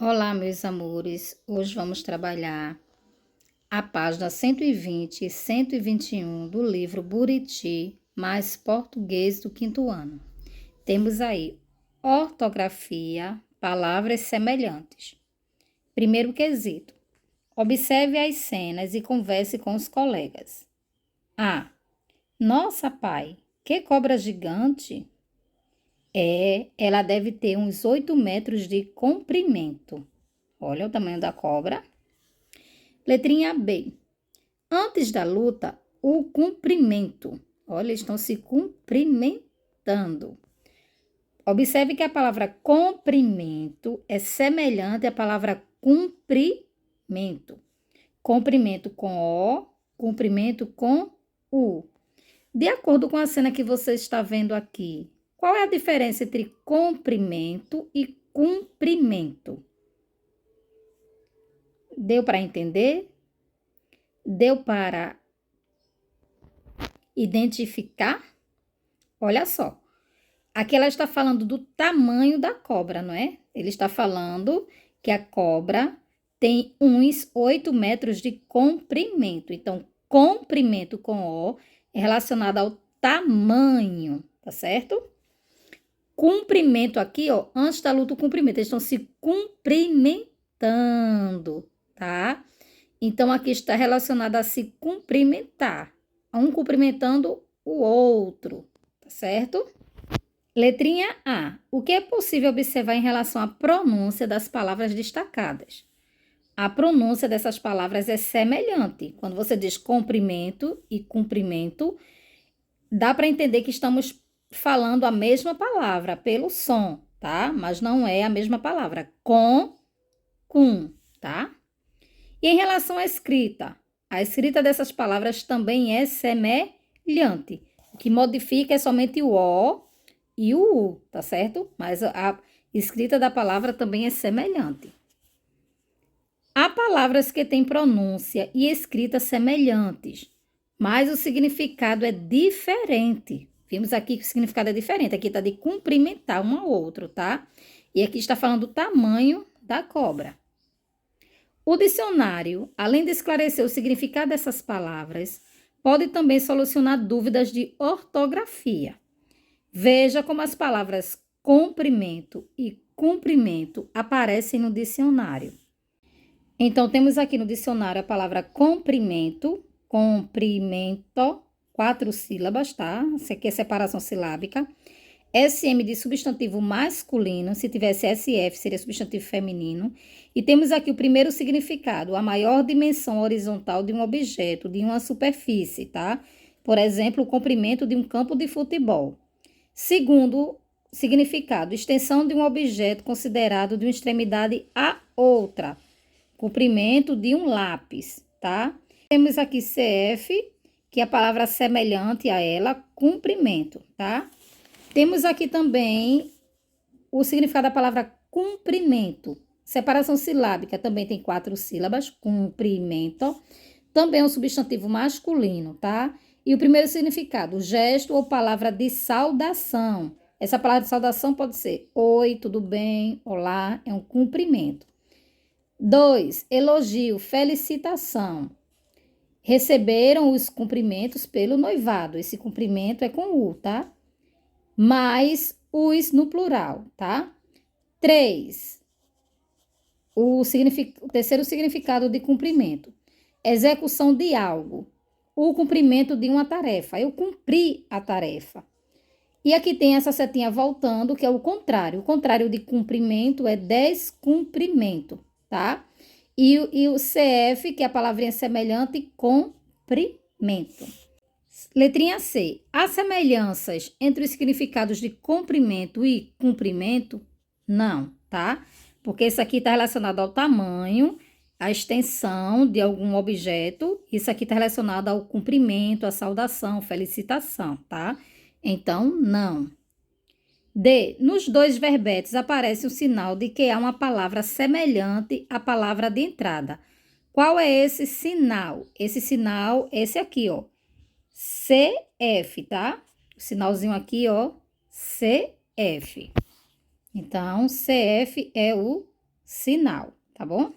Olá, meus amores. Hoje vamos trabalhar a página 120 e 121 do livro Buriti, mais português do quinto ano. Temos aí ortografia, palavras semelhantes. Primeiro quesito. Observe as cenas e converse com os colegas. A. Nossa, pai, que cobra gigante! Ela deve ter uns 8 metros de comprimento. Olha o tamanho da cobra. Letrinha B. Antes da luta, o cumprimento. Olha, eles estão se cumprimentando. Observe que a palavra comprimento é semelhante à palavra cumprimento. Comprimento com O, cumprimento com U. De acordo com a cena que você está vendo aqui, qual é a diferença entre comprimento e cumprimento? Deu para entender? Deu para identificar? Olha só. Aqui ela está falando do tamanho da cobra, não é? Ele está falando que a cobra tem uns 8 metros de comprimento. Então, comprimento com O é relacionado ao tamanho, tá certo? Cumprimento aqui, ó, antes da luta, o cumprimento. Eles estão se cumprimentando, tá? Então, aqui está relacionado a se cumprimentar. Um cumprimentando o outro, tá certo? Letrinha A. O que é possível observar em relação à pronúncia das palavras destacadas? A pronúncia dessas palavras é semelhante. Quando você diz comprimento e cumprimento, dá para entender que estamos falando a mesma palavra pelo som, tá? Mas não é a mesma palavra. Com, tá? E em relação à escrita, a escrita dessas palavras também é semelhante. O que modifica é somente o O e o U, tá certo? Mas a escrita da palavra também é semelhante. Há palavras que têm pronúncia e escrita semelhantes, mas o significado é diferente. Vimos aqui que o significado é diferente. Aqui está de cumprimentar um ao outro, tá? E aqui está falando do tamanho da cobra. O dicionário, além de esclarecer o significado dessas palavras, pode também solucionar dúvidas de ortografia. Veja como as palavras comprimento e cumprimento aparecem no dicionário. Então, temos aqui no dicionário a palavra comprimento, 4 sílabas, tá? Isso aqui é separação silábica. SM de substantivo masculino, se tivesse SF seria substantivo feminino. E temos aqui o primeiro significado, a maior dimensão horizontal de um objeto, de uma superfície, tá? Por exemplo, o comprimento de um campo de futebol. Segundo significado, extensão de um objeto considerado de uma extremidade a outra. Comprimento de um lápis, tá? Temos aqui CF, que é a palavra semelhante a ela, comprimento, tá? Temos aqui também o significado da palavra cumprimento. Separação silábica também tem 4 sílabas, cumprimento. Também é um substantivo masculino, tá? E o primeiro significado, gesto ou palavra de saudação. Essa palavra de saudação pode ser oi, tudo bem, olá, é um cumprimento. 2, elogio, felicitação. Receberam os cumprimentos pelo noivado. Esse cumprimento é com U, tá? Mais os no plural, tá? 3, o terceiro significado de cumprimento. Execução de algo. O cumprimento de uma tarefa. Eu cumpri a tarefa. E aqui tem essa setinha voltando, que é o contrário. O contrário de cumprimento é descumprimento, tá? E o CF, que é a palavrinha semelhante, comprimento. Letrinha C. Há semelhanças entre os significados de comprimento e cumprimento? Não, tá? Porque isso aqui está relacionado ao tamanho, à extensão de algum objeto. Isso aqui está relacionado ao cumprimento, à saudação, felicitação, tá? Então, não. D. Nos dois verbetes aparece o sinal de que há uma palavra semelhante à palavra de entrada. Qual é esse sinal? Esse sinal, esse aqui, ó. CF, tá? O sinalzinho aqui, ó, CF. Então, CF é o sinal, tá bom?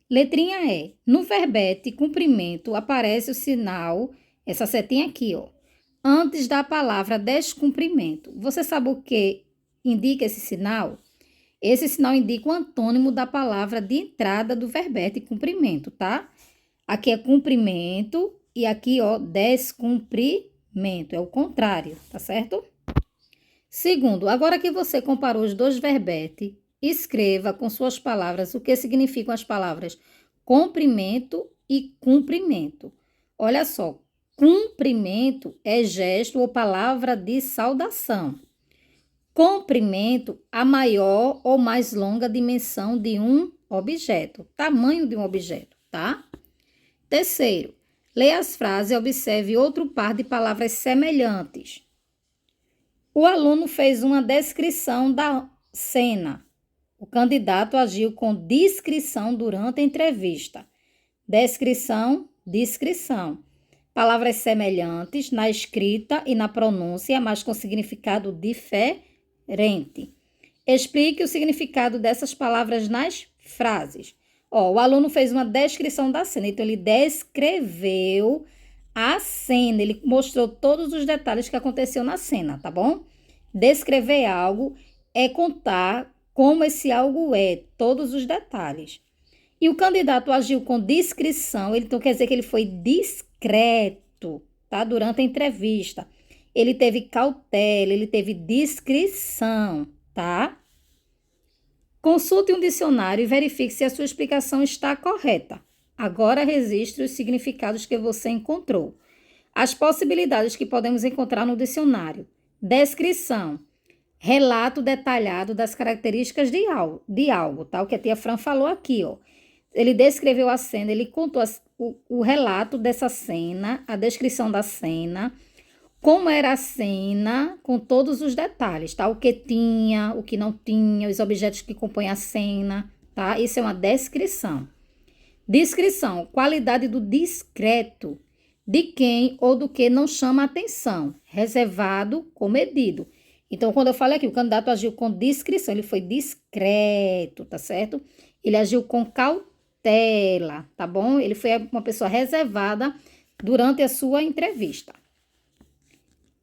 Letrinha E. No verbete cumprimento aparece o sinal, essa setinha aqui, ó, antes da palavra descumprimento. Você sabe o que indica esse sinal? Esse sinal indica o antônimo da palavra de entrada do verbete cumprimento, tá? Aqui é cumprimento e aqui, ó, descumprimento. É o contrário, tá certo? Segundo, agora que você comparou os dois verbetes, escreva com suas palavras o que significam as palavras comprimento e cumprimento. Olha só, cumprimento é gesto ou palavra de saudação. Comprimento, a maior ou mais longa dimensão de um objeto, tamanho de um objeto, tá? Terceiro, leia as frases e observe outro par de palavras semelhantes. O aluno fez uma descrição da cena. O candidato agiu com discrição durante a entrevista. Descrição, descrição. Palavras semelhantes na escrita e na pronúncia, mas com significado diferente. Explique o significado dessas palavras nas frases. Ó, o aluno fez uma descrição da cena, então ele descreveu a cena, ele mostrou todos os detalhes que aconteceu na cena, tá bom? Descrever algo é contar como esse algo é, todos os detalhes. E o candidato agiu com discrição, então quer dizer que ele foi discreto, tá? Durante a entrevista. Ele teve cautela, ele teve discrição, tá? Consulte um dicionário e verifique se a sua explicação está correta. Agora registre os significados que você encontrou. As possibilidades que podemos encontrar no dicionário. Descrição. Relato detalhado das características de algo, tá? O que a tia Fran falou aqui, ó. Ele descreveu a cena, ele contou o relato dessa cena, a descrição da cena, como era a cena, com todos os detalhes, tá? O que tinha, o que não tinha, os objetos que compõem a cena, tá? Isso é uma descrição. Descrição, qualidade do discreto, de quem ou do que não chama atenção, reservado, comedido. Então, quando eu falei aqui, o candidato agiu com discrição, ele foi discreto, tá certo? Ele agiu com cautela, tá bom? Ele foi uma pessoa reservada durante a sua entrevista.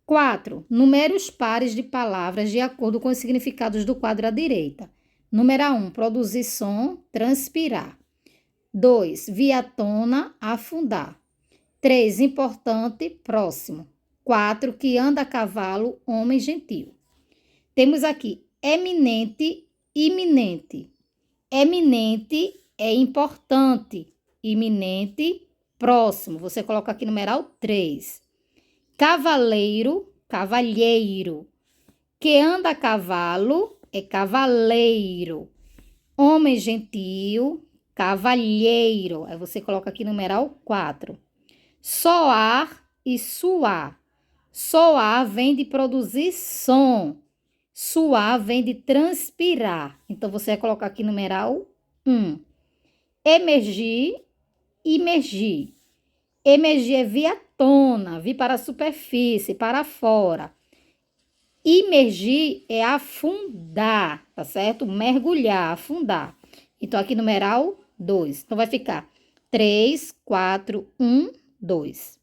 4. Numere os pares de palavras de acordo com os significados do quadro à direita. Número 1, produzir som, transpirar. 2, vir à tona, afundar. 3, importante, próximo. 4, que anda a cavalo, homem gentil. Temos aqui eminente, iminente. Eminente é importante, iminente, próximo. Você coloca aqui numeral 3. Cavaleiro, cavalheiro. Que anda a cavalo é cavaleiro. Homem gentil, cavalheiro. Aí você coloca aqui numeral 4. Soar e suar. Soar vem de produzir som. Suar vem de transpirar. Então, você vai colocar aqui numeral 1. Emergir, imergir. Emergir é vir à tona, vir para a superfície, para fora. Imergir é afundar, tá certo? Mergulhar, afundar. Então, aqui numeral 2. Então, vai ficar 3, 4, 1, 2.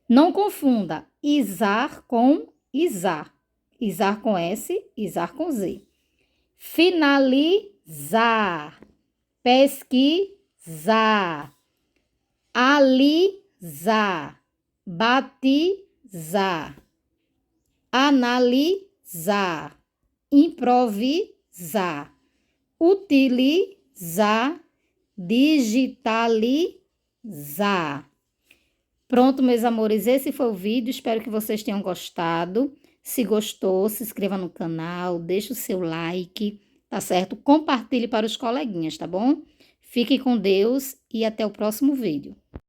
Não confunda izar com izar. Izar com S, izar com Z. Finalizar. Pesquisar. Alisar. Batizar. Analisar. Improvisar. Utilizar. Digitalizar. Pronto, meus amores, esse foi o vídeo, espero que vocês tenham gostado. Se gostou, se inscreva no canal, deixe o seu like, tá certo? Compartilhe para os coleguinhas, tá bom? Fique com Deus e até o próximo vídeo.